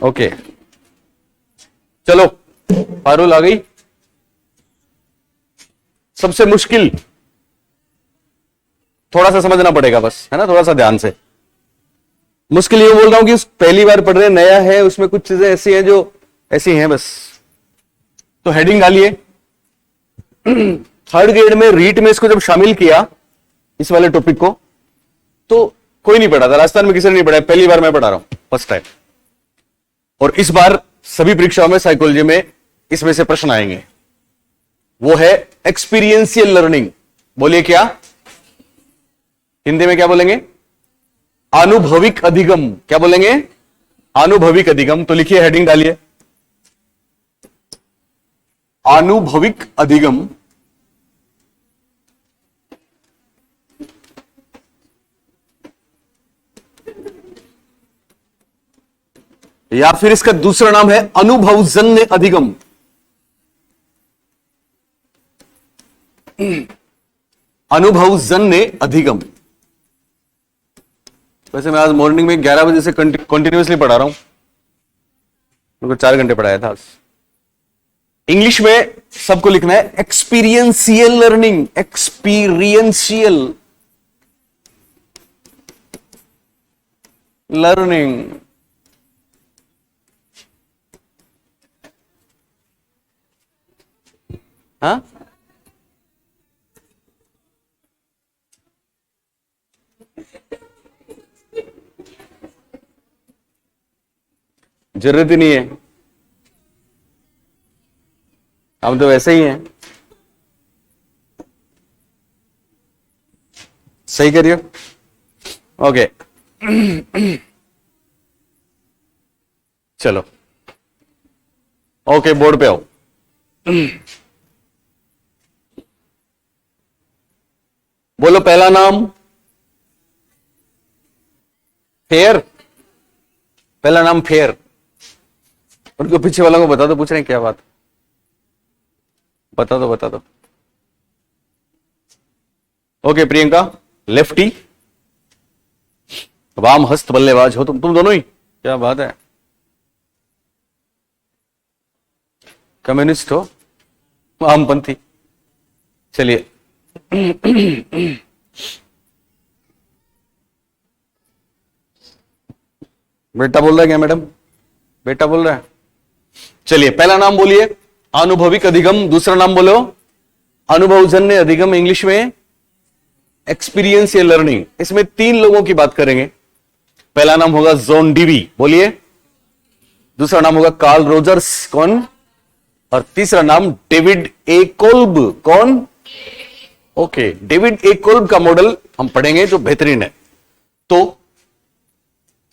Okay चलो, पारुल आ गई। सबसे मुश्किल थोड़ा सा समझना पड़ेगा बस, है ना, थोड़ा सा ध्यान से। मुश्किल ये बोल रहा हूं कि पहली बार पढ़ रहे, नया है, उसमें कुछ चीजें ऐसी हैं जो ऐसी हैं बस। तो हेडिंग डालिए। थर्ड ग्रेड में रीट में इसको जब शामिल किया, इस वाले टॉपिक को, तो कोई नहीं पढ़ा था राजस्थान में, किसी ने नहीं पढ़ा, पहली बार मैं पढ़ा रहा हूं, फर्स्ट टाइम। और इस बार सभी परीक्षाओं में साइकोलॉजी में इसमें से प्रश्न आएंगे। वो है एक्सपीरियंशियल लर्निंग। बोलिए क्या, हिंदी में क्या बोलेंगे? अनुभविक अधिगम। क्या बोलेंगे? अनुभविक अधिगम। तो लिखिए, हेडिंग डालिए, अनुभविक अधिगम। या फिर इसका दूसरा नाम है अनुभवजन्य अधिगम। अनुभवजन्य अधिगम। वैसे मैं आज मॉर्निंग में 11 बजे से कंटिन्यूअसली पढ़ा रहा हूं, मेरे को 4 घंटे पढ़ाया था आज। इंग्लिश में सबको लिखना है एक्सपीरियंशियल लर्निंग। Experiential learning. हाँ, जरूरत ही नहीं है, हम तो वैसे ही हैं। सही करिए। ओके चलो, ओके बोर्ड पे आओ। बोलो पहला नाम फेयर। पहला नाम फेयर। उनको पीछे वालों को बता दो, पूछ रहे हैं क्या बात, बता दो बता दो। ओके प्रियंका, लेफ्टी, वाम हस्त बल्लेबाज हो तुम दोनों ही, क्या बात है। कम्युनिस्ट हो, वामपंथी। चलिए बेटा बोल रहा है क्या मैडम? बेटा बोल रहा है। चलिए पहला नाम बोलिए अनुभविक अधिगम, दूसरा नाम बोलो अनुभवजन्य अधिगम, इंग्लिश में एक्सपीरियंशियल लर्निंग। इसमें 3 लोगों की बात करेंगे। पहला नाम होगा जॉन डीवी, बोलिए। दूसरा नाम होगा कार्ल रोजर्स, कौन? और तीसरा नाम डेविड ए कोल्ब, कौन? ओके, डेविड ए कोल्ब का मॉडल हम पढ़ेंगे जो बेहतरीन है। तो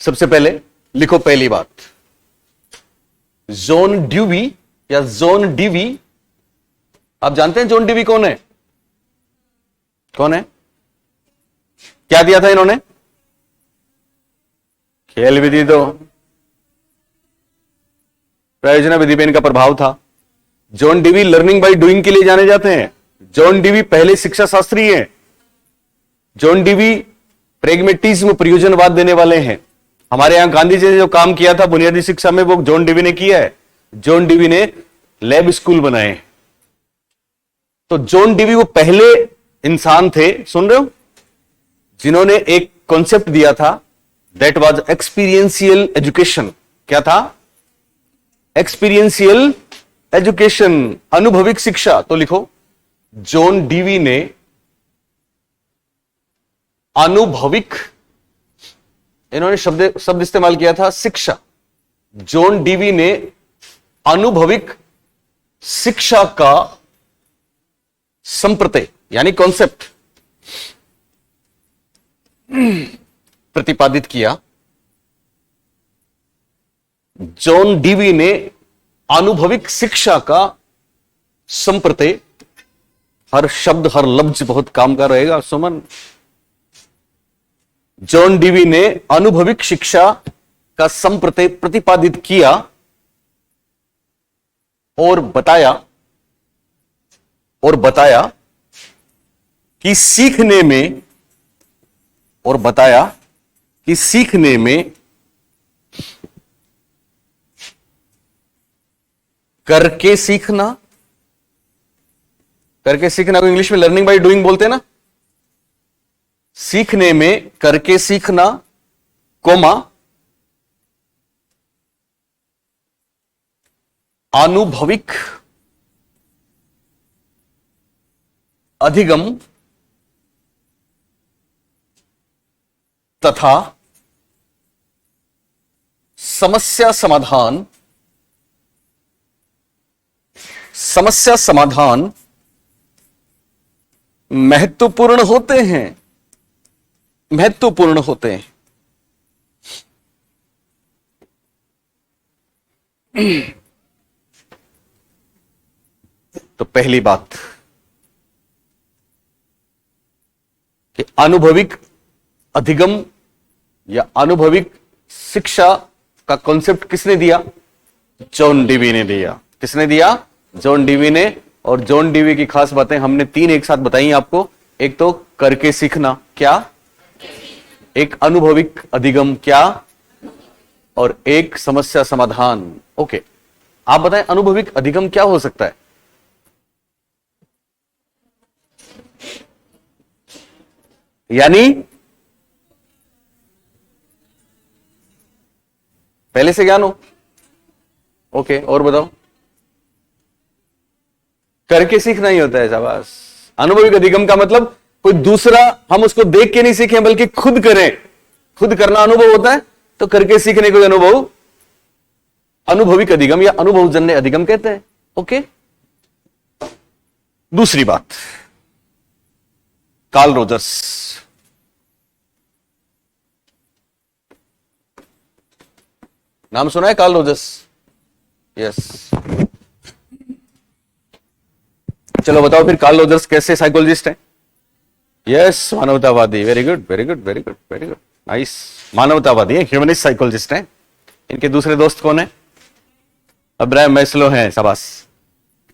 सबसे पहले लिखो पहली बात, जॉन ड्यूवी या जॉन डीवी। आप जानते हैं जॉन डीवी कौन है? कौन है? क्या दिया था इन्होंने? खेल विधि दो, प्रयोजन विधि पे इनका प्रभाव था। John Dewey learning by doing के लिए जाने जाते हैं। जॉन डीवी पहले शिक्षा शास्त्री हैं। जॉन डीवी प्रेगमेटिज्म, प्रयोजनवाद देने वाले हैं। हमारे यहां गांधी जी ने जो काम किया था बुनियादी शिक्षा में, वो जॉन डीवी ने किया है। जॉन डीवी ने लैब स्कूल बनाए। तो जॉन डीवी वो पहले इंसान थे, सुन रहे हो, जिन्होंने एक कॉन्सेप्ट दिया था, दैट वाज एक्सपीरियंशियल एजुकेशन। क्या था? एक्सपीरियंशियल एजुकेशन, अनुभविक शिक्षा। तो लिखो, जॉन डीवी ने अनुभविक, इन्होंने शब्द इस्तेमाल किया था शिक्षा। जॉन डीवी ने अनुभविक शिक्षा का संप्रत्यय यानी कॉन्सेप्ट प्रतिपादित किया। जॉन डीवी ने अनुभविक शिक्षा का संप्रत्यय, हर शब्द हर लफ्ज बहुत काम का रहेगा सुमन। जॉन डीवी ने अनुभविक शिक्षा का संप्रत्यय प्रतिपादित किया और बताया कि सीखने में करके सीखना, करके सीखना को इंग्लिश में लर्निंग बाय डूइंग बोलते हैं ना। सीखने में करके सीखना, कोमा आनुभविक अधिगम तथा समस्या समाधान, समस्या समाधान महत्वपूर्ण होते हैं, महत्वपूर्ण होते हैं। तो पहली बात कि अनुभविक अधिगम या अनुभविक शिक्षा का कॉन्सेप्ट किसने दिया? जॉन डीवी ने दिया। किसने दिया? जॉन डीवी ने। और जॉन डीवी की खास बातें हमने 3 एक साथ बताई आपको। एक तो करके सीखना, क्या? एक अनुभविक अधिगम, क्या? और एक समस्या समाधान। ओके, आप बताएं अनुभविक अधिगम क्या हो सकता है? यानी पहले से ज्ञान हो। ओके, और बताओ। करके सीखना ही होता है, शाबाश। अनुभविक अधिगम का मतलब कोई दूसरा, हम उसको देख के नहीं सीखें बल्कि खुद करें। खुद करना अनुभव होता है, तो करके सीखने को अनुभव अनुभविक अधिगम या अनुभवजन्य अधिगम कहते हैं। ओके, दूसरी बात, कार्ल रोजर्स। नाम सुना है कार्ल रोजर्स? यस। चलो बताओ फिर कार्ल रोजर्स कैसे साइकोलॉजिस्ट हैं? यस, मानवतावादी। Very good, very good, very good, very good, nice. मानवतावादी है, ह्यूमनिस्ट साइकोलॉजिस्ट हैं। इनके दूसरे दोस्त कौन है? अब्राहम मैस्लो हैं, शाबाश।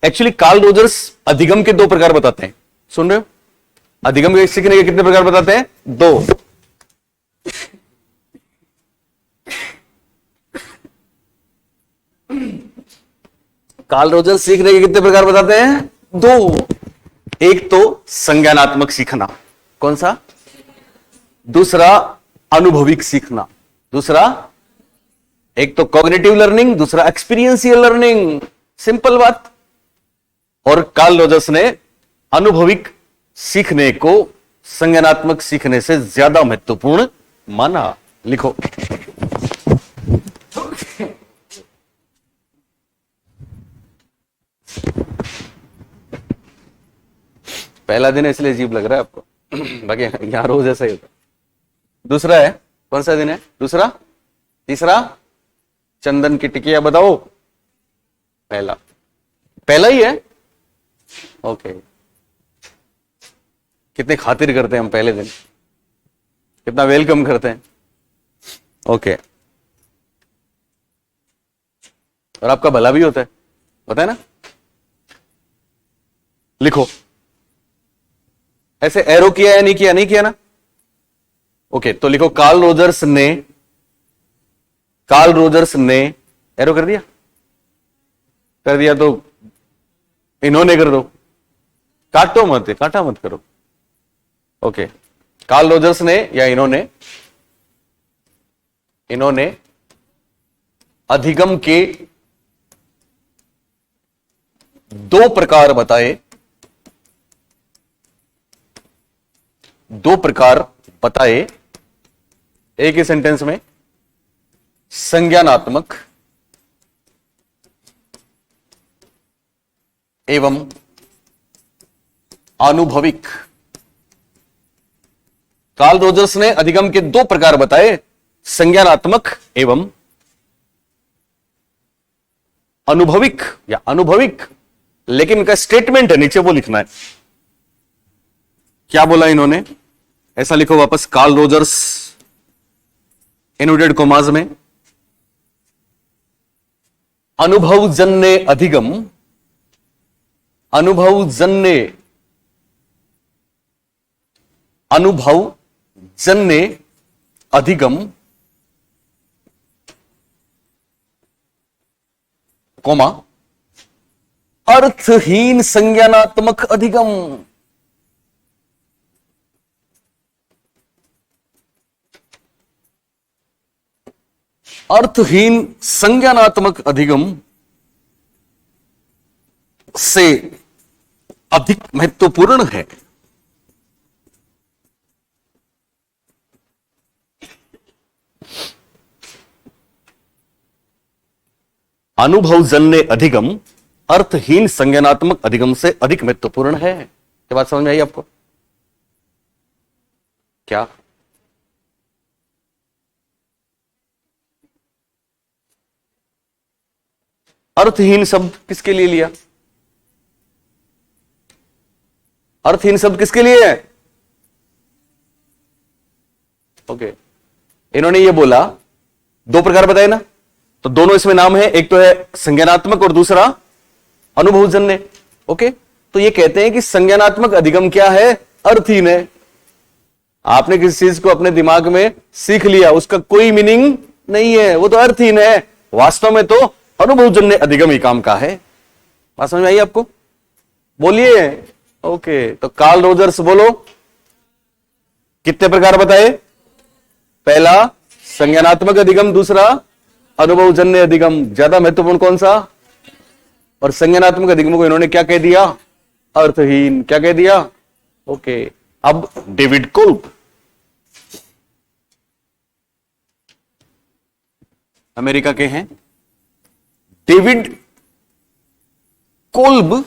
एक्चुअली कार्ल रोजर्स अधिगम के 2 प्रकार बताते हैं। सुन रहे हो? अधिगम के सीखने के कितने प्रकार बताते हैं? 2। कार्ल रोजर्स सीखने के कितने प्रकार बताते हैं? 2। एक तो संज्ञानात्मक सीखना, कौन सा? दूसरा अनुभविक सीखना। दूसरा, एक तो कॉग्निटिव लर्निंग, दूसरा एक्सपीरियंशियल लर्निंग। सिंपल बात। और कार्ल रोजर्स ने अनुभविक सीखने को संज्ञानात्मक सीखने से ज्यादा महत्वपूर्ण माना। लिखो। पहला दिन है इसलिए अजीब लग रहा है आपको, बाकी यहां रोज ऐसा ही होता। दूसरा है, कौन सा दिन है दूसरा? तीसरा, चंदन की टिकिया बताओ। पहला, पहला ही है। ओके, कितने खातिर करते हैं हम पहले दिन, कितना वेलकम करते हैं। ओके, और आपका भला भी होता है, पता है ना? लिखो। ऐसे एरो किया या नहीं किया? नहीं किया ना? ओके, तो लिखो कार्ल रोजर्स ने एरो कर दिया? कर दिया तो इन्होंने कर दो, काटो मत, काटा मत करो। ओके, कार्ल रोजर्स ने या इन्होंने अधिगम के 2 प्रकार बताए। 2 प्रकार बताए एक ही सेंटेंस में। संज्ञानात्मक एवं अनुभविक। कार्ल रोजर्स ने अधिगम के 2 प्रकार बताए, संज्ञानात्मक एवं अनुभविक या अनुभविक। लेकिन इनका स्टेटमेंट है नीचे, वो लिखना है। क्या बोला इन्होंने? ऐसा लिखो वापस, कार्ल रोजर्स इनवर्टेड कॉमास में, अनुभवजन्य अधिगम, अनुभवजन्य अधिगम, कोमा अर्थहीन संज्ञानात्मक अधिगम। अर्थहीन संज्ञानात्मक अधिगम से अधिक महत्वपूर्ण है अनुभवजन्य अधिगम अर्थहीन संज्ञानात्मक अधिगम से अधिक महत्वपूर्ण है। ये बात समझ में आई आपको? क्या अर्थहीन शब्द किसके लिए लिया? अर्थहीन शब्द किसके लिए है? ओके, इन्होंने ये बोला, दो प्रकार बताए ना, तो दोनों इसमें नाम है, एक तो है संज्ञानात्मक और दूसरा अनुभवजन्य। ओके, तो ये कहते हैं कि संज्ञानात्मक अधिगम क्या है? अर्थहीन है। आपने किसी चीज को अपने दिमाग में सीख लिया, उसका कोई मीनिंग नहीं है, वो तो अर्थहीन है। वास्तव में तो अनुभवजन्य अधिगम ही काम का है। बात समझ में आई आपको? बोलिए। ओके, तो कार्ल रोजर्स बोलो, कितने प्रकार बताए? पहला संज्ञानात्मक अधिगम, दूसरा अनुभवजन्य अधिगम। ज्यादा महत्वपूर्ण कौन सा? और संज्ञानात्मक अधिगम को इन्होंने क्या कह दिया? अर्थहीन। क्या कह दिया? ओके, अब डेविड कोल्ब, अमेरिका के हैं, डेविड कोल्ब,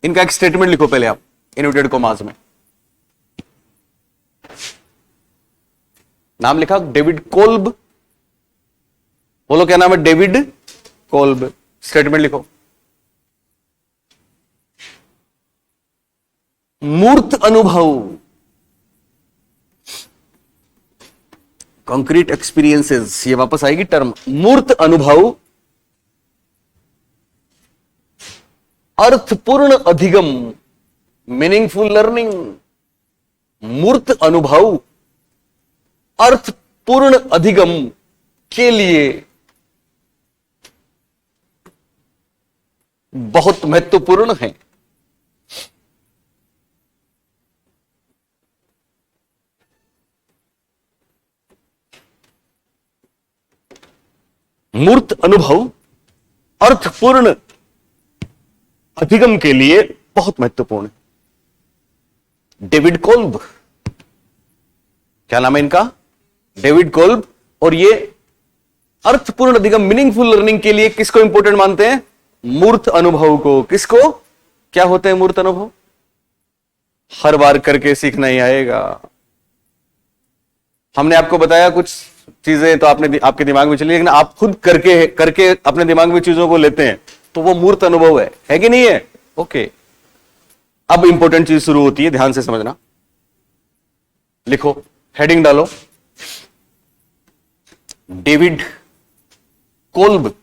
इनका एक स्टेटमेंट लिखो पहले आप इनवर्टेड कॉमास में। नाम लिखा डेविड कोल्ब, बोलो क्या नाम है? David Kolb. स्टेटमेंट लिखो, मूर्त अनुभव, कॉन्क्रीट एक्सपीरियंसेस, ये वापस आएगी टर्म। मूर्त अनुभव, अर्थपूर्ण अधिगम, मीनिंगफुल लर्निंग। मूर्त अनुभव अर्थपूर्ण अधिगम के लिए बहुत महत्वपूर्ण है। मूर्त अनुभव अर्थपूर्ण अधिगम के लिए बहुत महत्वपूर्ण है। डेविड कोल्ब, क्या नाम है इनका? David Kolb. और ये अर्थपूर्ण अधिगम, मीनिंगफुल लर्निंग के लिए किसको इंपॉर्टेंट मानते हैं? मूर्त अनुभव को। किसको? क्या होते हैं मूर्त अनुभव? हर बार करके सीखना ही आएगा। हमने आपको बताया कुछ चीजें तो आपने आपके दिमाग में चली, लेकिन आप खुद करके करके अपने दिमाग में चीजों को लेते हैं, तो वो मूर्त अनुभव है कि नहीं है? ओके, अब इंपॉर्टेंट चीज शुरू होती है, ध्यान से समझना। लिखो, हेडिंग डालो, डेविड कोल्ब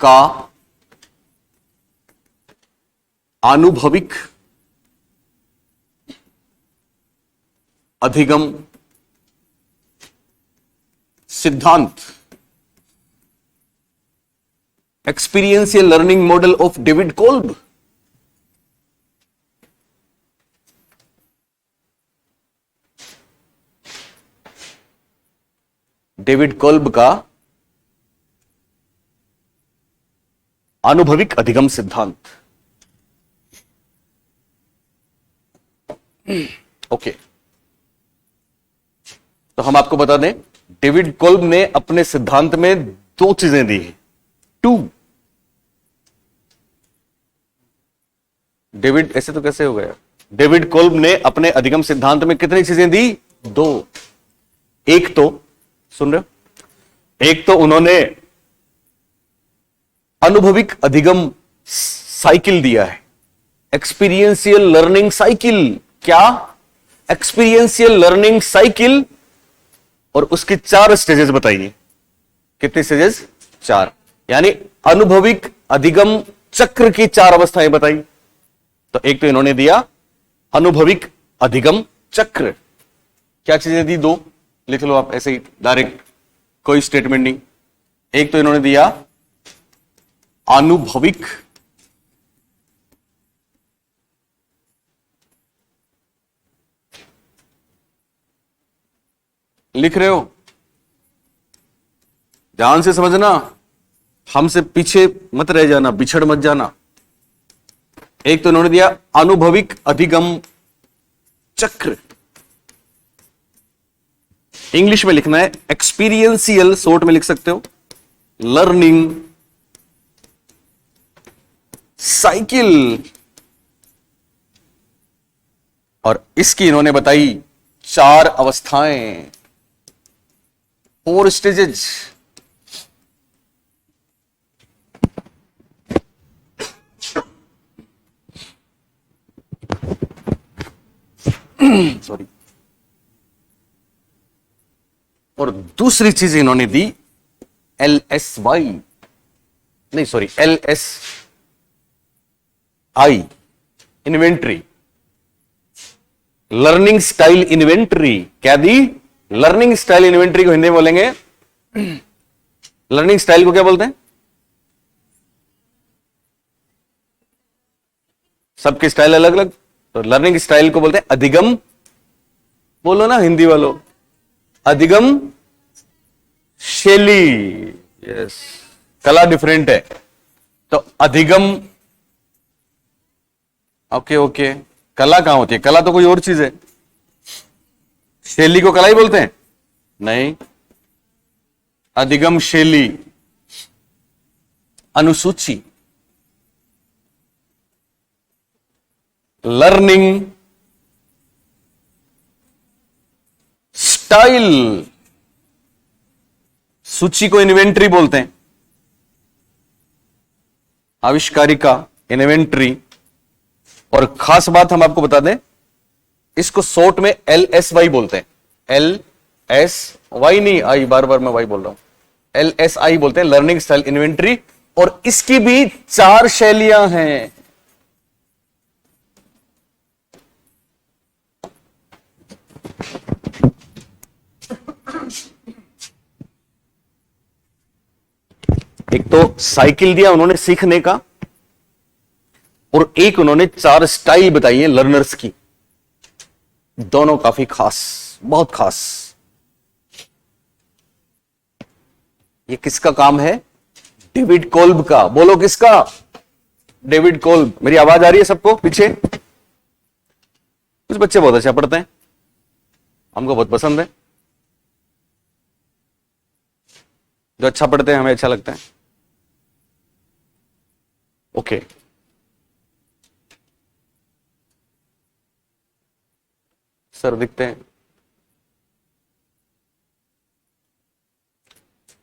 का आनुभविक अधिगम सिद्धांत, experiential learning model of David Kolb. David Kolb का अनुभविक अधिगम सिद्धांत। ओके, तो हम आपको बता दें, डेविड कोल्ब ने अपने सिद्धांत में दो चीजें दी हैं। डेविड, ऐसे तो कैसे हो गया? डेविड कोल्ब ने अपने अधिगम सिद्धांत में कितनी चीजें दी? दो। एक तो, सुन रहे हो, एक तो उन्होंने अनुभविक अधिगम साइकिल दिया है, एक्सपीरियंशियल लर्निंग साइकिल। क्या? एक्सपीरियंशियल लर्निंग साइकिल, और उसकी 4 स्टेजेस बताइए। कितने स्टेजेस? 4। यानी अनुभविक अधिगम चक्र की 4 अवस्थाएं बताई। तो एक तो इन्होंने दिया अनुभविक अधिगम चक्र। क्या चीजें दी? 2 लिख लो आप ऐसे ही डायरेक्ट, कोई स्टेटमेंट नहीं। एक तो इन्होंने दिया आनुभविक लिख रहे हो, ध्यान से समझना, हमसे पीछे मत रह जाना, बिछड़ मत जाना। एक तो उन्होंने दिया अनुभविक अधिगम चक्र, इंग्लिश में लिखना है एक्सपीरियंशियल, शॉर्ट में लिख सकते हो लर्निंग साइकिल, और इसकी इन्होंने बताई 4 अवस्थाएं, 4 स्टेजेस। सॉरी। और दूसरी चीज इन्होंने दी LSY, नहीं sorry LSI, inventory, learning style inventory. क्या दी? लर्निंग स्टाइल इन्वेंट्री को हिंदी में बोलेंगे, लर्निंग स्टाइल को क्या बोलते हैं? सबके स्टाइल अलग अलग, तो लर्निंग स्टाइल को बोलते हैं अधिगम, बोलो ना हिंदी वालों, अधिगम शैली। यस, कला डिफरेंट है, तो अधिगम, ओके ओके, कला कहां होती है? कला तो कोई और चीज है। शैली को कला ही बोलते हैं? नहीं, अधिगम शैली, अनुसूची, लर्निंग स्टाइल, सूची को इन्वेंट्री बोलते हैं, आविष्कारिका इन्वेंट्री। और खास बात हम आपको बता दें, इसको शॉर्ट में LSY बोलते हैं, LSY नहीं आई, बार बार मैं वाई बोल रहा हूं, LSI बोलते हैं, लर्निंग स्टाइल इन्वेंट्री। और इसकी भी 4 शैलियां हैं। एक तो साइकिल दिया उन्होंने सीखने का, और एक उन्होंने 4 स्टाइल बताई है लर्नर्स की, दोनों काफी खास, बहुत खास। ये किसका काम है? डेविड कोल्ब का। बोलो किसका? David Kolb. मेरी आवाज आ रही है सबको पीछे? कुछ बच्चे बहुत अच्छा पढ़ते हैं, हमको बहुत पसंद है, जो अच्छा पढ़ते हैं हमें अच्छा लगता है। ओके, सर दिखते हैं?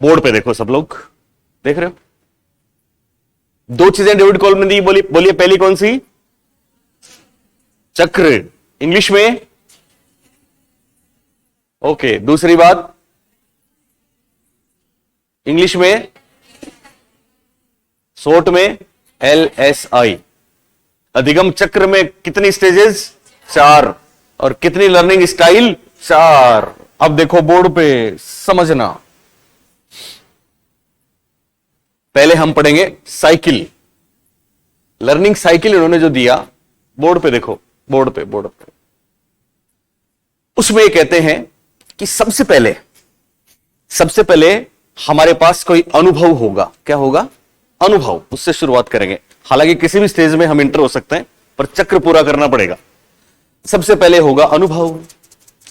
बोर्ड पे देखो, सब लोग देख रहे हो? 2 चीजें डेविड कोल्ब ने दी, बोलिए पहली कौन सी? चक्र, इंग्लिश में। ओके, दूसरी बात इंग्लिश में, शॉर्ट में LSI। अधिगम चक्र में कितनी स्टेजेस? 4। और कितनी लर्निंग स्टाइल? 4। अब देखो बोर्ड पे, समझना। पहले हम पढ़ेंगे साइकिल, लर्निंग साइकिल इन्होंने जो दिया, बोर्ड पे देखो, बोर्ड पे उसमें ये कहते हैं कि सबसे पहले हमारे पास कोई अनुभव होगा। क्या होगा? अनुभव, उससे शुरुआत करेंगे। हालांकि किसी भी स्टेज में हम इंटर हो सकते हैं, पर चक्र पूरा करना पड़ेगा। सबसे पहले होगा अनुभव।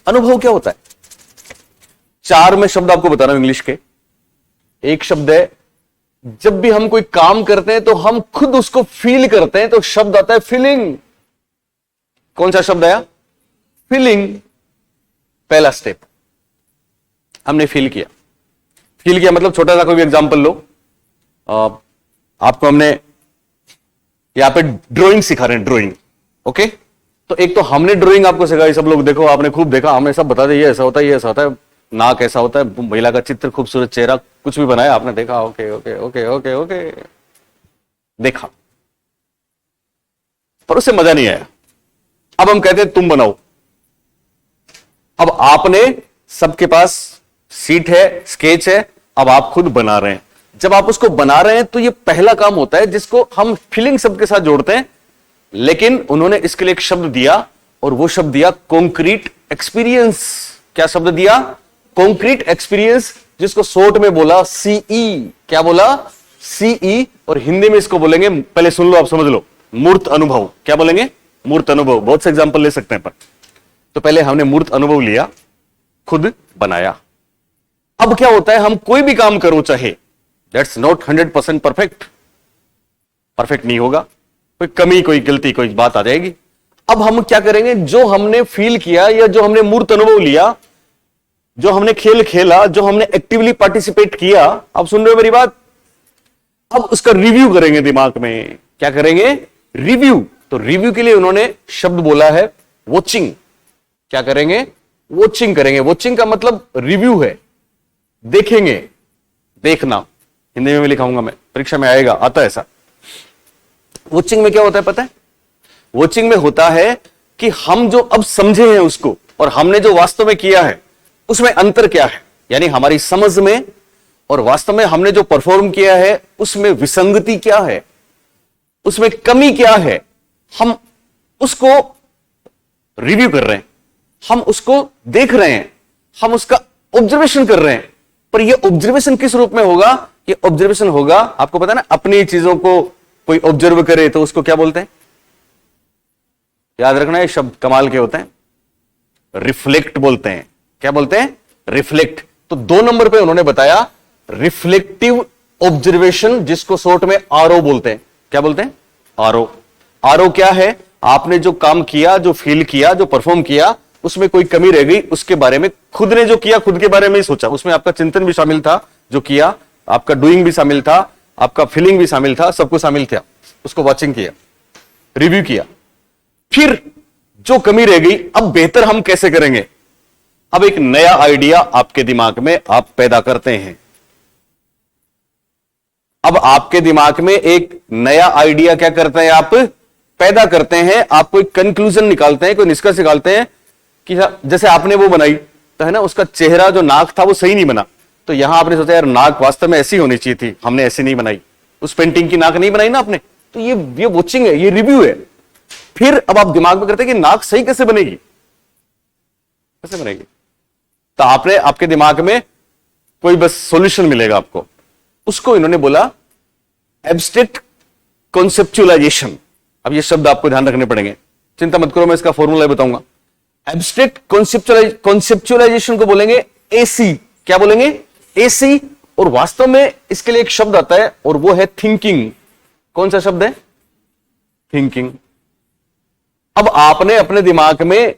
अनुभव क्या होता है? 4 में शब्द आपको बता रहा हूं इंग्लिश के। एक शब्द है, जब भी हम कोई काम करते हैं तो हम खुद उसको फील करते हैं, तो शब्द आता है फीलिंग। कौन सा शब्द आया? फीलिंग। पहला स्टेप, हमने फील किया। फील किया मतलब छोटा सा कोई भी एग्जांपल लो। आपको हमने यहां पे ड्राइंग सिखा रहे हैं, ड्राइंग। ओके, तो एक तो हमने ड्राइंग आपको सिखाई, सब लोग देखो, आपने खूब देखा, हमने सब बता दिया, ये ऐसा होता है, ये ऐसा होता है, नाक ऐसा होता है, महिला का चित्र, खूबसूरत चेहरा, कुछ भी बनाया आपने, देखा, okay okay okay okay okay, देखा, पर उससे मजा नहीं आया। अब हम कहते हैं तुम बनाओ। अब आपने, सबके पास सीट है, स्केच है, अब आप खुद बना रहे हैं। जब आप उसको बना रहे हैं तो ये पहला काम होता है जिसको हम फीलिंग शब्द के साथ जोड़ते हैं, लेकिन उन्होंने इसके लिए एक शब्द दिया और वो शब्द दिया कॉन्क्रीट एक्सपीरियंस। क्या शब्द दिया? कॉन्क्रीट एक्सपीरियंस, जिसको शॉर्ट में बोला सीई। क्या बोला? सीई। और हिंदी में इसको बोलेंगे, पहले सुन लो आप समझ लो, मूर्त अनुभव। क्या बोलेंगे? मूर्त अनुभव। बहुत से एग्जाम्पल ले सकते हैं पर तो पहले हमने मूर्त अनुभव लिया, खुद बनाया। अब क्या होता है, हम कोई भी काम करो चाहे, दैट्स नॉट 100% परफेक्ट, परफेक्ट नहीं होगा, कोई कमी, कोई गलती, कोई बात आ जाएगी। अब हम क्या करेंगे, जो हमने फील किया या जो हमने मूर्त अनुभव लिया, जो हमने खेल खेला, जो हमने एक्टिवली पार्टिसिपेट किया, आप सुन रहे हो मेरी बात, अब उसका रिव्यू करेंगे दिमाग में। क्या करेंगे? रिव्यू। तो रिव्यू के लिए उन्होंने शब्द बोला है वॉचिंग। क्या करेंगे? वॉचिंग करेंगे। वॉचिंग का मतलब रिव्यू है, देखेंगे, देखना। हिंदी में भी लिखाऊंगा मैं, परीक्षा में आएगा, आता है ऐसा। वॉचिंग में क्या होता है पता है? वॉचिंग में होता है कि हम जो अब समझे हैं उसको और हमने जो वास्तव में किया है उसमें अंतर क्या है, यानी हमारी समझ में और वास्तव में हमने जो परफॉर्म किया है उसमें विसंगति क्या है, उसमें कमी क्या है, हम उसको रिव्यू कर रहे हैं, हम उसको देख रहे हैं, हम उसका ऑब्जर्वेशन कर रहे हैं। पर यह ऑब्जर्वेशन किस रूप में होगा? यह ऑब्जर्वेशन होगा, आपको पता है ना, अपनी चीजों को कोई ऑब्जर्व करे तो उसको क्या बोलते हैं? याद रखना, ये शब्द कमाल के होते हैं, रिफ्लेक्ट बोलते हैं। क्या बोलते हैं? रिफ्लेक्ट। तो 2 नंबर पे उन्होंने बताया रिफ्लेक्टिव ऑब्जर्वेशन, जिसको शॉर्ट में आरओ बोलते हैं। क्या बोलते हैं? आरओ। आरओ क्या है? आपने जो काम किया, जो फील किया, जो परफॉर्म किया, उसमें कोई कमी रह गई, उसके बारे में खुद ने जो किया, खुद के बारे में ही सोचा, उसमें आपका चिंतन भी शामिल था, जो किया, आपका डूइंग भी शामिल था, आपका फीलिंग भी शामिल था, सब कुछ शामिल था, उसको वॉचिंग किया, रिव्यू किया। फिर जो कमी रह गई, अब बेहतर हम कैसे करेंगे? अब एक नया आइडिया आपके दिमाग में आप पैदा करते हैं। अब आपके दिमाग में एक नया आइडिया क्या करते हैं? आप पैदा करते हैं। आप कोई कंक्लूजन निकालते हैं, कोई निष्कर्ष निकालते हैं कि जैसे आपने वो बनाई तो है ना, उसका चेहरा जो नाक था वो सही नहीं बना, तो यहां आपने सोचा यार नाक वास्तव में ऐसी होनी चाहिए थी, हमने ऐसी नहीं बनाई, उस पेंटिंग की नाक नहीं बनाई ना आपने। तो ये वॉचिंग है, ये रिव्यू है। फिर अब आप दिमाग में करते हैं कि नाक सही कैसे बनेगी, कैसे बनेगी? तो आपने, आपके दिमाग में कोई बस सॉल्यूशन मिलेगा आपको, उसको इन्होंने बोला एब्स्ट्रैक्ट कॉन्सेप्चुअलाइजेशन। अब ये शब्द आपको ध्यान रखने पड़ेंगे, चिंता मत करो, मैं इसका फॉर्मूला बताऊंगा। एब्स्ट्रैक्ट कॉन्सेप्चुअलाइजेशन को बोलेंगे एसी। क्या बोलेंगे? एसी। और वास्तव में इसके लिए एक शब्द आता है और वो है थिंकिंग। कौन सा शब्द है? थिंकिंग। अब आपने अपने दिमाग में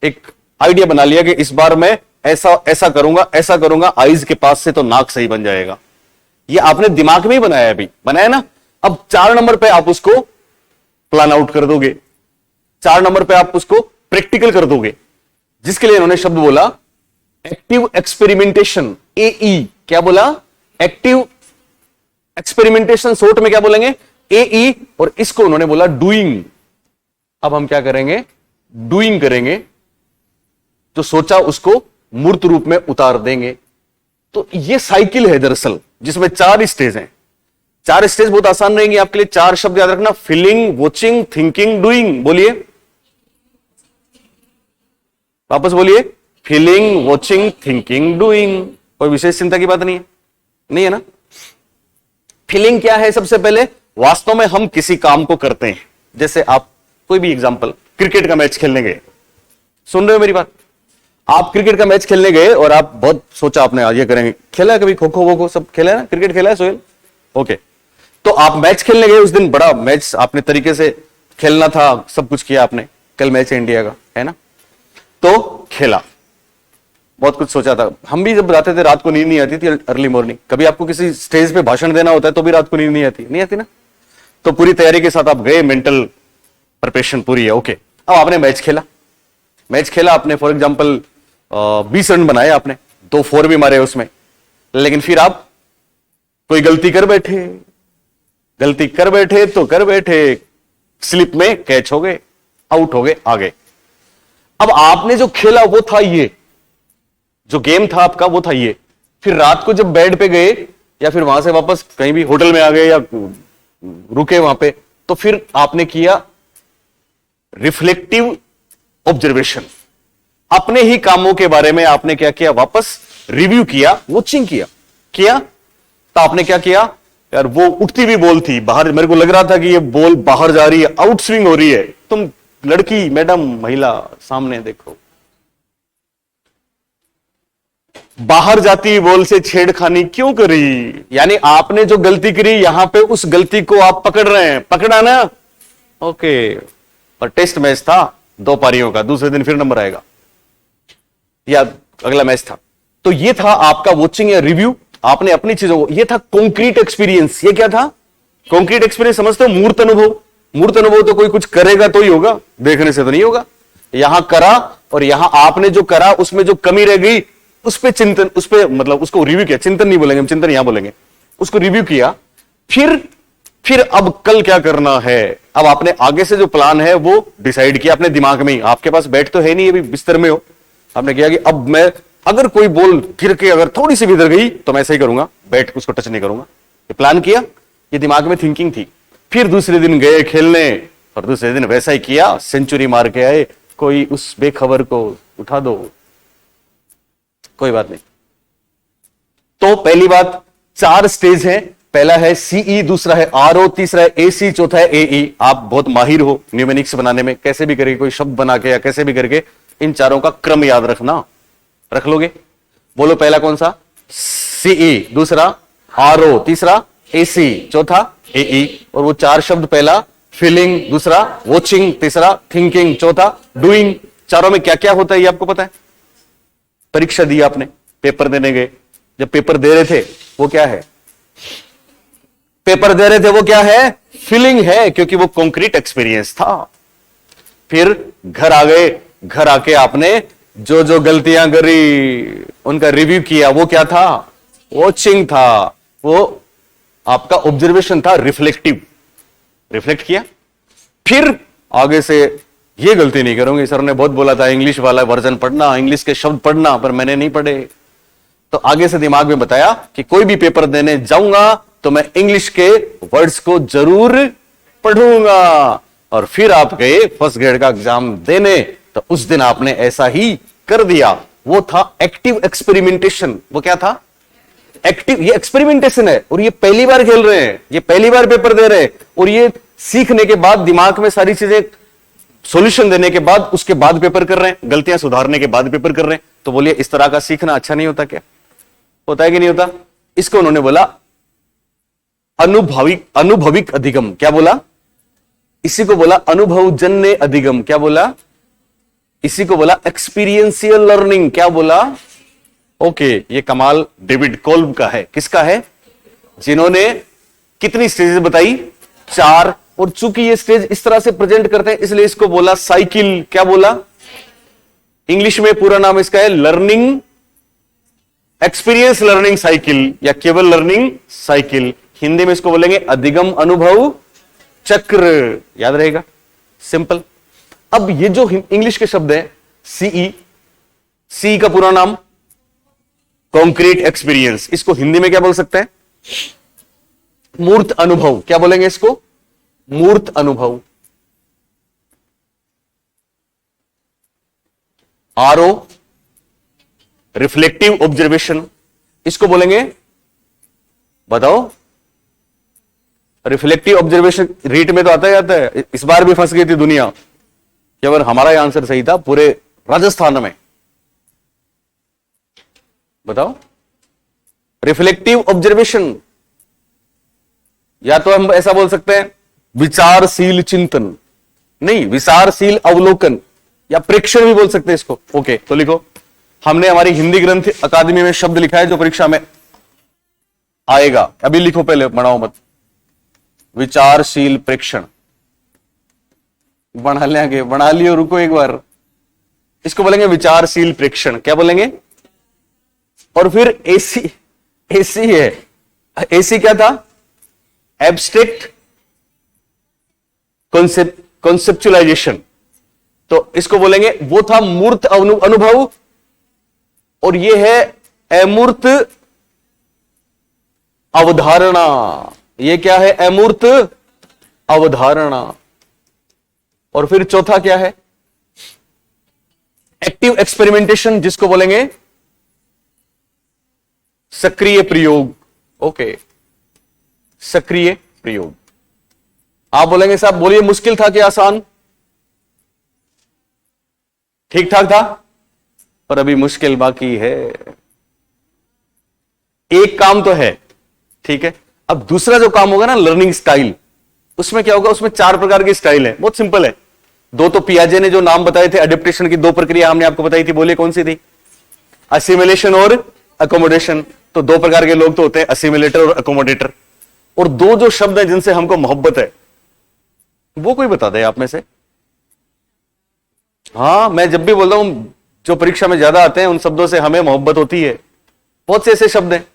एक आइडिया बना लिया कि इस बार मैं ऐसा ऐसा करूंगा, ऐसा करूंगा, आईज के पास से तो नाक सही बन जाएगा। ये आपने दिमाग में ही बनाया, अभी बनाया ना। अब 4 नंबर पे आप उसको प्लान आउट कर दोगे, 4 नंबर पे आप उसको प्रैक्टिकल कर दोगे, जिसके लिए इन्होंने शब्द बोला एक्टिव एक्सपेरिमेंटेशन, एई। क्या बोला? एक्टिव एक्सपेरिमेंटेशन, शॉर्ट में क्या बोलेंगे? एई। और इसको उन्होंने बोला डूइंग। अब हम क्या करेंगे? डूइंग करेंगे, जो सोचा उसको मूर्त रूप में उतार देंगे। तो ये साइकिल है दरअसल, जिसमें 4 स्टेज हैं। 4 स्टेज बहुत आसान रहेंगी आपके लिए। 4 शब्द याद रखना, फीलिंग, वॉचिंग, थिंकिंग, डूइंग। बोलिए, वापस बोलिए, फीलिंग, वॉचिंग, थिंकिंग, डूइंग। कोई विशेष चिंता की बात नहीं है, नहीं है ना? फीलिंग क्या है? सबसे पहले वास्तव में हम किसी काम को करते हैं, जैसे आप कोई भी एग्जांपल, क्रिकेट का मैच खेलने गए, सुन रहे हो मेरी बात? आप क्रिकेट का मैच खेलने गए और आप बहुत सोचा आपने आज ये करेंगे, खेला है कभी खो खो वो खो सब खेला है ना, क्रिकेट खेला है सोहेल? ओके। तो आप मैच खेलने गए, उस दिन बड़ा मैच आपने तरीके से खेलना था, सब कुछ किया आपने, कल मैच है इंडिया का, है ना? तो खेला, बहुत कुछ सोचा था। हम भी जब जाते थे रात को नींद नहीं आती थी, अर्ली मॉर्निंग। कभी आपको किसी स्टेज पे भाषण देना होता है तो भी रात को नींद नहीं आती, नहीं आती ना? तो पूरी तैयारी के साथ आप गए, मेंटल प्रिपरेशन पूरी है, ओके। अब आपने मैच खेला, मैच खेला आपने, फॉर एग्जांपल 20 रन बनाए आपने, 2 4 भी मारे उसमें, लेकिन फिर आप कोई गलती कर बैठे, गलती कर बैठे तो कर बैठे, स्लिप में कैच हो गए, आउट हो गए, आ गए। अब आपने जो खेला वो था ये, जो गेम था आपका वो था ये। फिर रात को जब बेड पे गए या फिर वहां से वापस कहीं भी होटल में आ गए या रुके वहां पे, तो फिर आपने किया रिफ्लेक्टिव ऑब्जर्वेशन। अपने ही कामों के बारे में आपने क्या किया, वापस रिव्यू किया, वॉचिंग किया। तो आपने क्या किया, यार वो उठती भी बॉल थी बाहर, मेरे को लग रहा था कि ये बॉल बाहर जा रही है, आउट स्विंग हो रही है, तुम लड़की, मैडम, महिला, सामने देखो, बाहर जाती बॉल से छेड़खानी क्यों करी? यानी आपने जो गलती करी यहां पे उस गलती को आप पकड़ रहे हैं, पकड़ा ना, ओके। पर टेस्ट मैच था 2 पारियों का, दूसरे दिन फिर नंबर आएगा या अगला मैच था। तो ये था आपका वॉचिंग या रिव्यू, आपने अपनी चीजों को, ये था कॉन्क्रीट एक्सपीरियंस। ये क्या था? कॉन्क्रीट एक्सपीरियंस समझते हो? मूर्त अनुभव। मूर्त अनुभव तो कोई कुछ करेगा तो ही होगा, देखने से तो नहीं होगा। यहां करा और यहां आपने जो करा उसमें जो कमी रह गई उस पे चिंतन, उस पे मतलब उसको रिव्यू किया, चिंतन नहीं बोलेंगे हम, चिंतन यहां बोलेंगे, उसको रिव्यू किया। फिर अब कल क्या करना है, अब आपने आगे से जो प्लान है वो डिसाइड किया अपने दिमाग में ही। आपके पास बैठ तो है नहीं, अभी बिस्तर में हो, आपने किया कि अब मैं अगर कोई बॉल गिर के अगर थोड़ी सी भी इधर गई तो मैं ऐसा ही करूंगा, बैठ के उसको टच नहीं करूंगा। ये प्लान किया, ये दिमाग में थिंकिंग थी। फिर दूसरे दिन गए खेलने और दूसरे दिन वैसा ही किया, सेंचुरी मार के आए, कोई उस बेखबर को उठा दो, कोई बात नहीं। तो पहली बात, 4 स्टेज हैं, पहला है सीई, दूसरा है आरओ, तीसरा है एसी, चौथा है एई। आप बहुत माहिर हो न्यूमेरिक्स बनाने में, कैसे भी करके कोई शब्द बना के या कैसे भी करके इन चारों का क्रम याद रखना, रख लोगे। बोलो पहला कौन सा? सीई, दूसरा आरओ, तीसरा एसी, चौथा एई। और वो 4 शब्द, पहला फीलिंग, दूसरा वॉचिंग, तीसरा थिंकिंग, चौथा डूइंग। चारों में क्या क्या होता है ये आपको पता है? परीक्षा दी आपने, पेपर देने गए, जब पेपर दे रहे थे वो क्या है? पेपर दे रहे थे वो क्या है? फीलिंग है, क्योंकि वो कॉन्क्रीट एक्सपीरियंस था। फिर घर आ गए, घर आके आपने जो जो गलतियां करी उनका रिव्यू किया, वो क्या था? वॉचिंग था, वो आपका ऑब्जर्वेशन था, रिफ्लेक्टिव, रिफ्लेक्ट किया। फिर आगे से ये गलती नहीं करूंगी, सर ने बहुत बोला था इंग्लिश वाला वर्जन पढ़ना, इंग्लिश के शब्द पढ़ना, पर मैंने नहीं पढ़े। तो आगे से दिमाग में बताया कि कोई भी पेपर देने जाऊंगा तो मैं इंग्लिश के वर्ड्स को जरूर पढ़ूंगा। और फिर आप गए फर्स्ट ग्रेड का एग्जाम देने, तो उस दिन आपने ऐसा ही कर दिया। वो था एक्टिव एक्सपेरिमेंटेशन। वो क्या था? एक्टिव, ये एक्सपेरिमेंटेशन है, और ये पहली बार खेल रहे हैं, ये पहली बार पेपर दे रहे हैं, और ये सीखने के बाद दिमाग में सारी चीजें सॉल्यूशन देने के बाद उसके बाद पेपर कर रहे हैं, गलतियां सुधारने के बाद पेपर कर रहे हैं। तो बोलिए इस तरह का सीखना अच्छा नहीं होता क्या? होता है कि नहीं होता? इसको उन्होंने बोला अनुभविक अधिगम। क्या बोला? इसी को बोला अनुभवजन्य अधिगम। क्या बोला? इसी को बोला एक्सपीरियंशियल लर्निंग। क्या बोला? ओके, ये कमाल डेविड कोल्ब का है। किसका है? जिन्होंने कितनी स्टेजेस बताई? 4। और चूंकि ये स्टेज इस तरह से प्रेजेंट करते हैं इसलिए इसको बोला साइकिल। क्या बोला? इंग्लिश में पूरा नाम इसका है लर्निंग, एक्सपीरियंस लर्निंग साइकिल, या केवल लर्निंग साइकिल। हिंदी में इसको बोलेंगे अधिगम अनुभव चक्र। याद रहेगा, सिंपल। अब ये जो इंग्लिश के शब्द है सीई, सी का पूरा नाम कॉन्क्रीट एक्सपीरियंस, इसको हिंदी में क्या बोल सकते हैं? मूर्त अनुभव। क्या बोलेंगे इसको? मूर्त अनुभव। आरओ रिफ्लेक्टिव ऑब्जर्वेशन, इसको बोलेंगे, बताओ? रिफ्लेक्टिव ऑब्जर्वेशन रीट में तो आता ही आता है। इस बार भी फंस गई थी दुनिया, केवल हमारा ही आंसर सही था पूरे राजस्थान में। बताओ, रिफ्लेक्टिव ऑब्जर्वेशन, या तो हम ऐसा बोल सकते हैं विचारशील चिंतन, नहीं, विचारशील अवलोकन, या प्रेक्षण भी बोल सकते हैं इसको। ओके, तो लिखो, हमने हमारी हिंदी ग्रंथ अकादमी में शब्द लिखा है जो परीक्षा में आएगा। अभी लिखो, पहले बनाओ मत। विचारशील प्रेक्षण बना लेंगे, बना लियो, रुको एक बार। इसको बोलेंगे विचारशील प्रेक्षण। क्या बोलेंगे? और फिर एसी, एसी है, एसी क्या था? Abstract conceptualisation. तो इसको बोलेंगे, वो था मूर्त अनुभव, और ये है अमूर्त अवधारणा, ये क्या है? अमूर्त अवधारणा। और फिर चौथा क्या है? एक्टिव एक्सपेरिमेंटेशन, जिसको बोलेंगे सक्रिय प्रयोग। ओके, सक्रिय प्रयोग। आप बोलेंगे साहब बोलिए मुश्किल था कि आसान? ठीक ठाक था, पर अभी मुश्किल बाकी है। एक काम तो है, ठीक है। अब दूसरा जो काम होगा ना, लर्निंग स्टाइल, उसमें क्या होगा? उसमें 4 प्रकार की स्टाइल है, बहुत सिंपल है। 2 तो पियाजे ने जो नाम बताए थे अडेप्टेशन की, 2 प्रक्रिया हमने आपको बताई थी, बोलिए कौन सी थी? असिमिलेशन और अकोमोडेशन। तो 2 प्रकार के लोग तो होते हैं, असिमिलेटर और अकोमोडेटर। और 2 जो शब्द हैं जिनसे हमको मोहब्बत है, वो कोई बता दे आप में से। हाँ, मैं जब भी बोलता हूं जो परीक्षा में ज्यादा आते हैं उन शब्दों से हमें मोहब्बत होती है। बहुत से ऐसे शब्द हैं,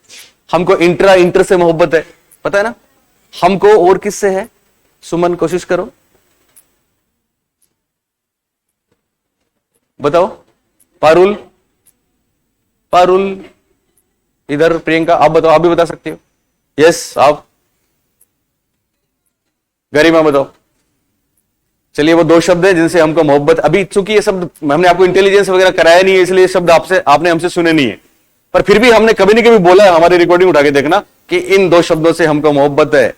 हमको इंटर से मोहब्बत है, पता है ना हमको। और किससे है? सुमन कोशिश करो, बताओ। पारुल, पारुल इधर। प्रियंका आप बताओ, आप भी बता सकते हो। यस, आप। गरिमा बताओ। चलिए, वो 2 शब्द हैं जिनसे हमको मोहब्बत। अभी चूंकि ये शब्द हमने आपको इंटेलिजेंस वगैरह कराया नहीं है, इसलिए ये शब्द आपने हमसे सुने नहीं है, पर फिर भी हमने कभी न कभी बोला है। हमारी रिकॉर्डिंग उठा के देखना कि इन 2 शब्दों से हमको मोहब्बत है।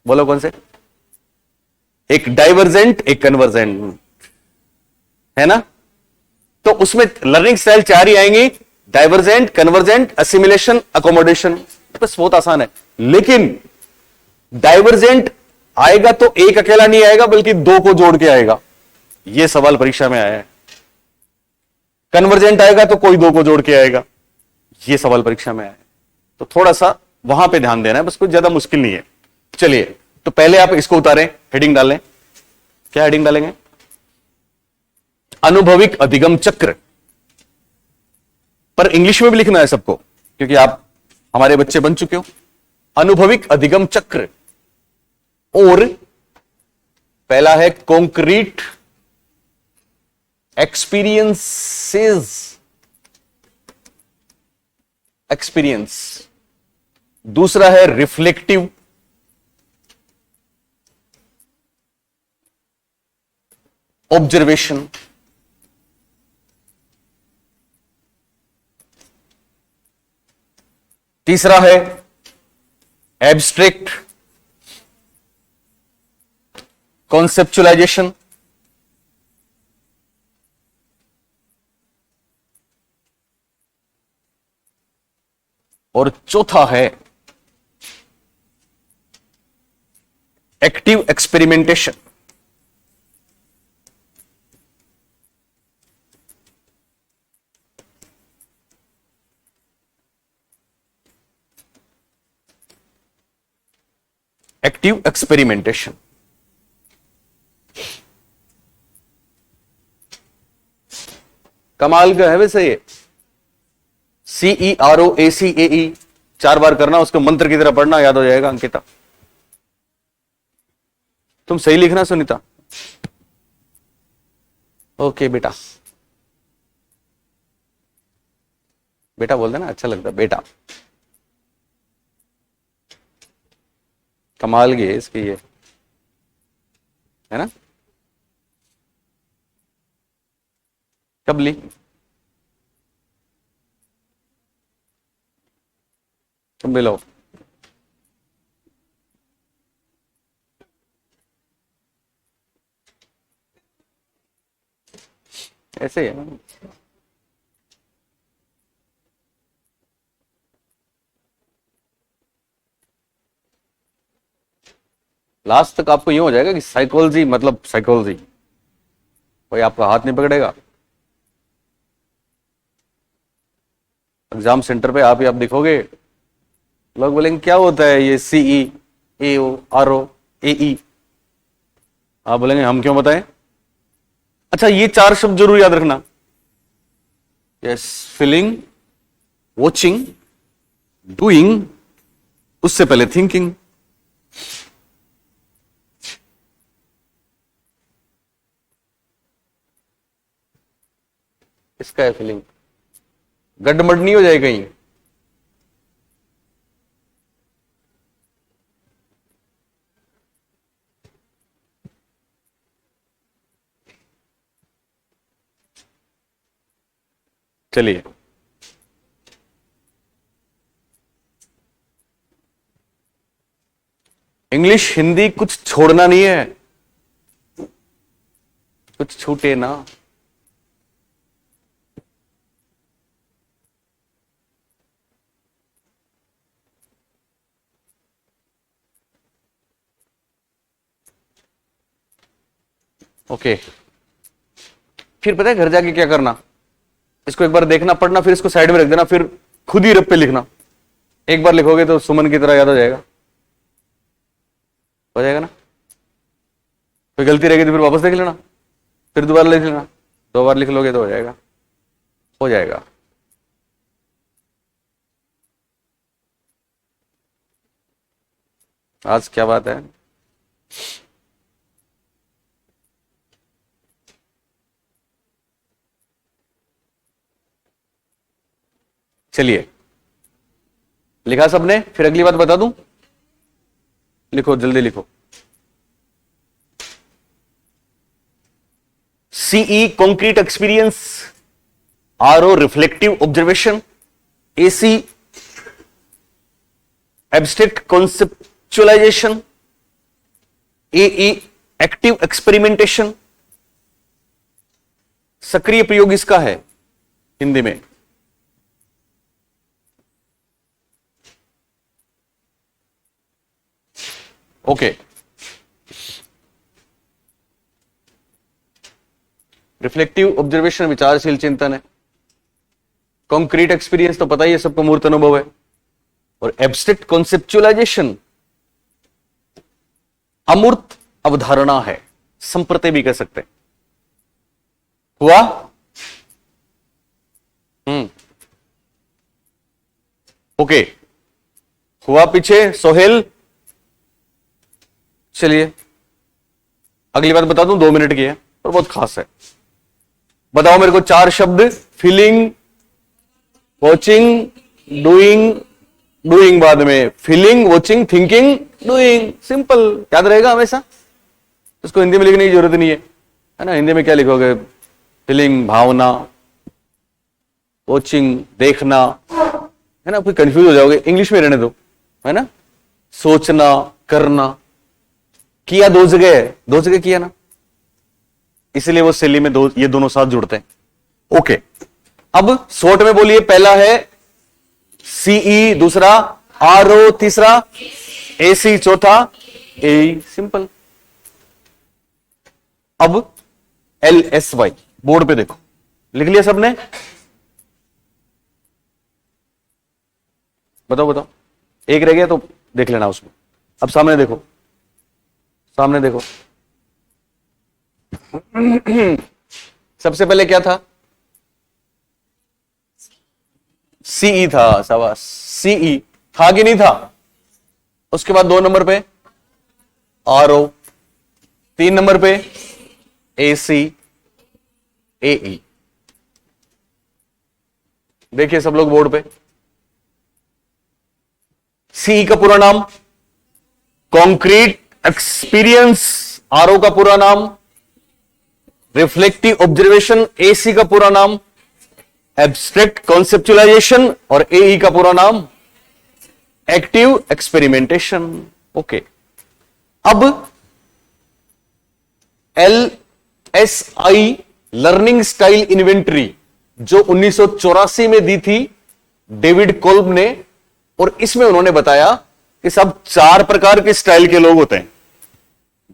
बोलो कौन से? एक डाइवर्जेंट, एक कन्वर्जेंट, है ना? तो उसमें लर्निंग स्टाइल 4 ही आएंगी, डाइवर्जेंट, कन्वर्जेंट, असिमिलेशन, अकोमोडेशन। बस बहुत आसान है। लेकिन डाइवर्जेंट आएगा तो एक अकेला नहीं आएगा, बल्कि 2 को जोड़ के आएगा। यह सवाल परीक्षा में आया है। कन्वर्जेंट आएगा तो कोई 2 को जोड़ के आएगा। यह सवाल परीक्षा में आया है। तो थोड़ा सा वहां पे ध्यान देना है, बस कुछ ज्यादा मुश्किल नहीं है। चलिए, तो पहले आप इसको उतारें, हेडिंग डालें। क्या हेडिंग डालेंगे? अनुभविक अधिगम चक्र। पर इंग्लिश में भी लिखना है सबको, क्योंकि आप हमारे बच्चे बन चुके हो। अनुभविक अधिगम चक्र। और पहला है कॉन्क्रीट एक्सपीरियंसेस, एक्सपीरियंस। दूसरा है रिफ्लेक्टिव, ऑब्जर्वेशन। तीसरा है एब्स्ट्रैक्ट कॉन्सेप्चुलाइजेशन। और चौथा है एक्टिव एक्सपेरिमेंटेशन। Active experimentation. कमाल का है वैसे ये। CEROACAE 4 बार करना, उसको मंत्र की तरह पढ़ना, याद हो जाएगा। अंकिता तुम सही लिखना, सुनीता। ओके बेटा, बेटा बोल देना, अच्छा लगता बेटा। कमाल की है इसकी ये, है ना? कब ली? तुम भी लो। ऐसे ही है ना। लास्ट तक आपको यूं हो जाएगा कि साइकोलॉजी मतलब साइकोलॉजी, कोई आपका हाथ नहीं पकड़ेगा। एग्जाम सेंटर पे आप ही आप दिखोगे, लोग बोलेंगे क्या होता है ये CEAOROAE। आप बोलेंगे हम क्यों बताएं? अच्छा, ये 4 शब्द जरूर याद रखना। यस, फीलिंग, वॉचिंग, डूइंग, उससे पहले थिंकिंग। इसका है फीलिंग। गड़बड़ नहीं हो जाए कहीं। चलिए, इंग्लिश हिंदी कुछ छोड़ना नहीं है, कुछ छूटे ना। ओके, फिर पता है घर जाके क्या करना, इसको एक बार देखना पढ़ना, फिर इसको साइड में रख देना, फिर खुद ही रब पे लिखना। एक बार लिखोगे तो सुमन की तरह याद हो जाएगा, हो जाएगा ना। कोई गलती रहेगी तो फिर वापस देख लेना, फिर दोबारा लिख लेना, 2 बार लिख लोगे तो हो जाएगा, हो जाएगा। आज क्या बात है, चलिए लिखा सबने, फिर अगली बात बता दूं, लिखो जल्दी लिखो। CE concrete experience, RO reflective observation, AC abstract conceptualisation, AE active experimentation. सक्रिय प्रयोग इसका है हिंदी में। ओके, रिफ्लेक्टिव ऑब्जर्वेशन विचारशील चिंतन है, कॉन्क्रीट एक्सपीरियंस तो पता ही है सबको, मूर्त अनुभव है, और एब्स्ट्रैक्ट कॉन्सेप्चुअलाइजेशन अमूर्त अवधारणा है, संप्रति भी कह सकते हैं। हुआ? ओके, हुआ पीछे सोहेल। चलिए अगली बात बता दूं, 2 मिनट की है और बहुत खास है। बताओ मेरे को 4 शब्द, फीलिंग, वॉचिंग, डूइंग, डूइंग बाद में feeling, watching, thinking, doing. Simple, याद रहेगा हमेशा, इसको हिंदी में लिखने की जरूरत नहीं है ना। हिंदी में क्या लिखोगे, फीलिंग भावना, वॉचिंग देखना, है ना, फिर कंफ्यूज हो जाओगे। इंग्लिश में रहने दो, है ना। सोचना, करना, किया 2 जगह है, 2 जगह किया ना, इसलिए वो शैली में ये दोनों साथ जुड़ते हैं। ओके, अब शॉर्ट में बोलिए। पहला है सीई, दूसरा आरओ, तीसरा एसी, चौथा ए। सिंपल। अब LSY बोर्ड पे देखो, लिख लिया सबने? बताओ, एक रह गया तो देख लेना उसमें। अब सामने देखो, सामने देखो। सबसे पहले क्या था? सीई था, शाबाश। सीई था कि नहीं था? उसके बाद 2 नंबर पे आरओ, 3 नंबर पे एसी, एई। देखिए सब लोग बोर्ड पे, सीई का पूरा नाम कॉन्क्रीट एक्सपीरियंस, आरओ का पूरा नाम रिफ्लेक्टिव ऑब्जर्वेशन, एसी का पूरा नाम एब्स्ट्रैक्ट कॉन्सेप्चुअलाइजेशन, और एई का पूरा नाम एक्टिव एक्सपेरिमेंटेशन। ओके, अब LSI लर्निंग स्टाइल इन्वेंटरी जो 1984 में दी थी डेविड कोल्ब ने, और इसमें उन्होंने बताया कि सब 4 प्रकार के स्टाइल के लोग होते हैं।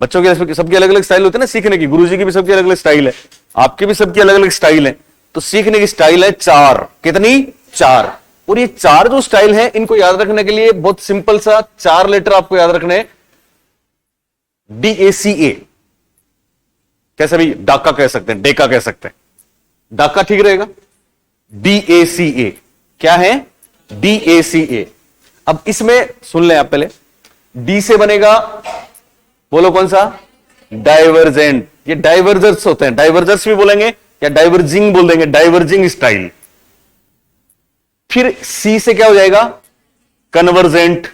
बच्चों के सबके अलग अलग स्टाइल होते हैं ना सीखने की, गुरुजी की भी सबकी अलग अलग स्टाइल है, आपकी भी सबकी अलग अलग स्टाइल है। तो सीखने की स्टाइल है 4। कितनी? 4। और ये 4 जो स्टाइल है, इनको याद रखने के लिए बहुत सिंपल सा 4 लेटर आपको याद रखने, DACA। कैसे भी, डाका कह सकते हैं, डेका कह सकते हैं, डाका ठीक रहेगा। DACA क्या है? DACA। अब इसमें सुन लें आप पहले, डी से बनेगा, बोलो कौन सा? डाइवर्जेंट। ये डाइवर्जर्स होते हैं, डाइवर्जर्स भी बोलेंगे या डाइवर्जिंग बोल देंगे, डाइवर्जिंग स्टाइल। फिर सी से क्या हो जाएगा? कन्वर्जेंट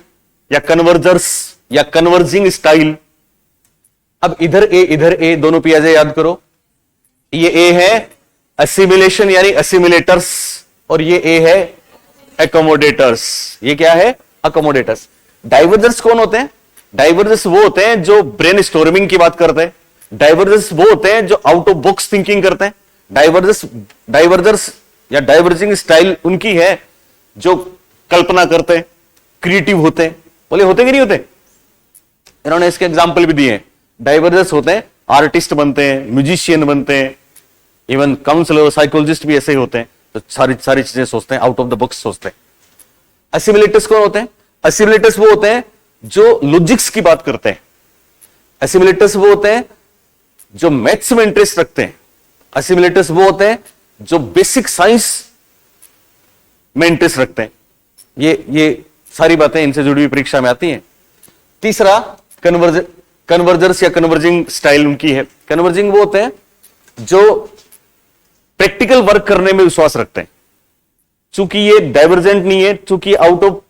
या कन्वर्जर्स या कन्वर्जिंग स्टाइल। अब इधर ए दोनों पियाजे याद करो, ये ए है, असिमिलेशन यानी असिमिलेटर्स, और ये ए है एकोमोडेटर्स। ये क्या है? अकोमोडेटर्स। डाइवर्जर्स कौन होते हैं? डाइवर्जर्स वो होते हैं जो ब्रेन स्टोर्मिंग की बात करते हैं। डाइवर्जर्स वो होते हैं जो आउट ऑफ बॉक्स थिंकिंग करते हैं। डाइवर्जर्स या डाइवर्जिंग स्टाइल उनकी है जो कल्पना करते हैं, क्रिएटिव होते हैं। बोले होते कि नहीं होते? इन्होंने इसके एग्जाम्पल भी दिए हैं। डाइवर्जर्स होते हैं, आर्टिस्ट बनते हैं, म्यूजिशियन बनते हैं, इवन काउंसलर और साइकोलॉजिस्ट भी ऐसे ही होते हैं, तो सारी चीजें सोचते हैं, आउट ऑफ द बॉक्स सोचते हैं। असिमुलेटर्स कौन होते हैं? असिमुलेटर्स वो होते हैं जो लॉजिक्स की बात करते हैं। असिमुलेटर्स वो होते हैं जो मैथ्स में इंटरेस्ट रखते हैं। असिमुलेटर्स वो होते हैं जो बेसिक साइंस में इंटरेस्ट रखते हैं। ये सारी बातें इनसे जुड़ी हुई परीक्षा में आती हैं। तीसरा कन्वर्जर्स या कन्वर्जिंग स्टाइल उनकी है। कन्वर्जिंग वो होते हैं जो प्रैक्टिकल वर्क करने में विश्वास रखते हैं। चूंकि ये डाइवर्जेंट नहीं है, चूंकि आउट ऑफ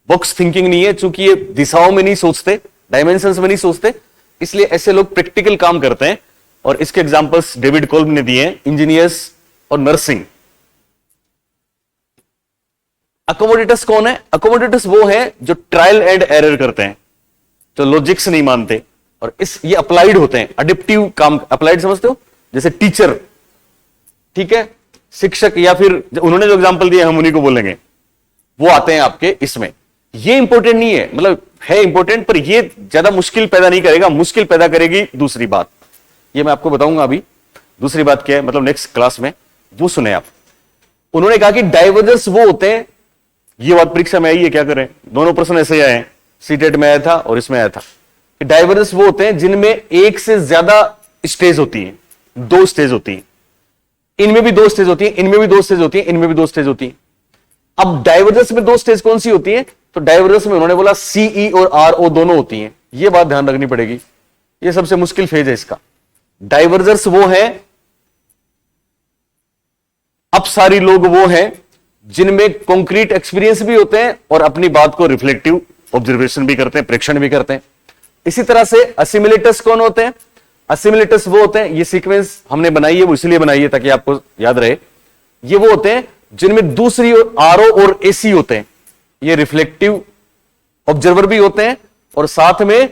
बॉक्स थिंकिंग नहीं है, चूंकि ये दिशाओं में नहीं सोचते, डायमेंशंस में नहीं सोचते, इसलिए ऐसे लोग प्रैक्टिकल काम करते हैं। और इसके एग्जांपल्स डेविड कोल्ब ने दिए हैं, इंजीनियर्स और नर्सिंग। अकोमोडेटर्स कौन है? अकोमोडेटर्स वो है जो ट्रायल एंड एरर करते हैं, जो लॉजिक्स नहीं मानते, और ये अप्लाइड होते हैं, अडिप्टिव काम। अप्लाइड समझते हो? जैसे टीचर, ठीक है, शिक्षक, या फिर उन्होंने जो एग्जांपल दिए हम उन्हीं को बोलेंगे, वो आते हैं आपके इसमें। ये इंपॉर्टेंट नहीं है, मतलब है इंपॉर्टेंट, पर ये ज्यादा मुश्किल पैदा नहीं करेगा। मुश्किल पैदा करेगी दूसरी बात, ये मैं आपको बताऊंगा अभी। दूसरी बात क्या है, मतलब नेक्स्ट क्लास में, वो सुने आप। उन्होंने कहा कि डाइवर्जर्स वो होते हैं, ये बात परीक्षा में आई है, क्या करें, दोनों प्रश्न ऐसे ही आए हैं, सीटेट में आया था और इसमें आया था। कि डाइवर्जर्स वो होते हैं जिनमें एक से ज्यादा स्टेज होती है, 2 स्टेज होती है। इनमें भी 2 स्टेज होती है, इनमें भी 2 स्टेज होती है, इनमें भी 2 स्टेज होती है। अब डाइवर्जर्स में 2 स्टेज कौन सी होती है? तो डाइवर्जर्स में उन्होंने बोला सीई और आरओ दोनों होती हैं। ये बात ध्यान रखनी पड़ेगी, ये सबसे मुश्किल फेज है इसका। डाइवर्जर्स वो है, अपसारी लोग वो हैं जिनमें कॉन्क्रीट एक्सपीरियंस भी होते हैं और अपनी बात को रिफ्लेक्टिव ऑब्जर्वेशन भी करते हैं, प्रेक्षण भी करते हैं। इसी तरह से असिमुलेटर्स कौन होते हैं? असिमुलेटर्स वो होते हैं, ये सीक्वेंस हमने बनाई है, वो इसलिए बनाई है ताकि आपको याद रहे। ये वो होते हैं जिनमें दूसरी ओर आरओ और एसी होते हैं, ये रिफ्लेक्टिव ऑब्जर्वर भी होते हैं, और साथ में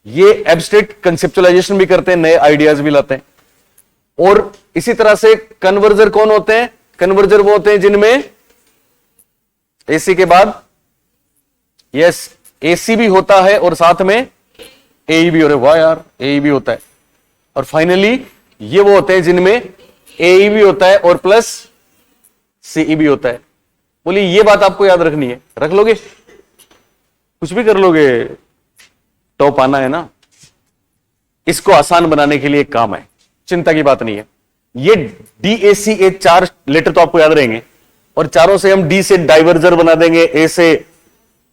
ये एब्स्ट्रैक्ट कंसेप्चुअलाइजेशन भी करते हैं, नए आइडियाज भी लाते हैं। और इसी तरह से कन्वर्जर कौन होते हैं? कन्वर्जर वो होते हैं जिनमें एसी के बाद यस एसी भी होता है और साथ में ए भी हो रहे, वाह यार ए भी होता है। और फाइनली ये वो होते हैं जिनमें ए भी होता है और प्लस सीई भी होता है। बोलिए ये बात आपको याद रखनी है, रख लोगे? कुछ भी कर लोगे, टॉप आना है ना। इसको आसान बनाने के लिए एक काम है, चिंता की बात नहीं है। ये DAC, ये 4 लेटर तो आपको याद रहेंगे, और चारों से हम डी से डाइवर्जर बना देंगे, ए से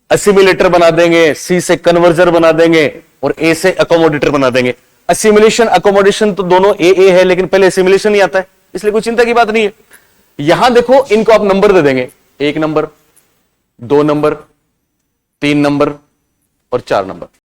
असिमुलेटर बना देंगे, सी से कन्वर्जर बना देंगे, और ए से अकोमोडेटर बना देंगे। असिमुलेशन अकोमोडेशन तो दोनों ए है, लेकिन पहले असिमुलेशन ही आता है, इसलिए कोई चिंता की बात नहीं है। यहां देखो, इनको आप नंबर दे देंगे, 1 नंबर, 2 नंबर, 3 नंबर और 4 नंबर।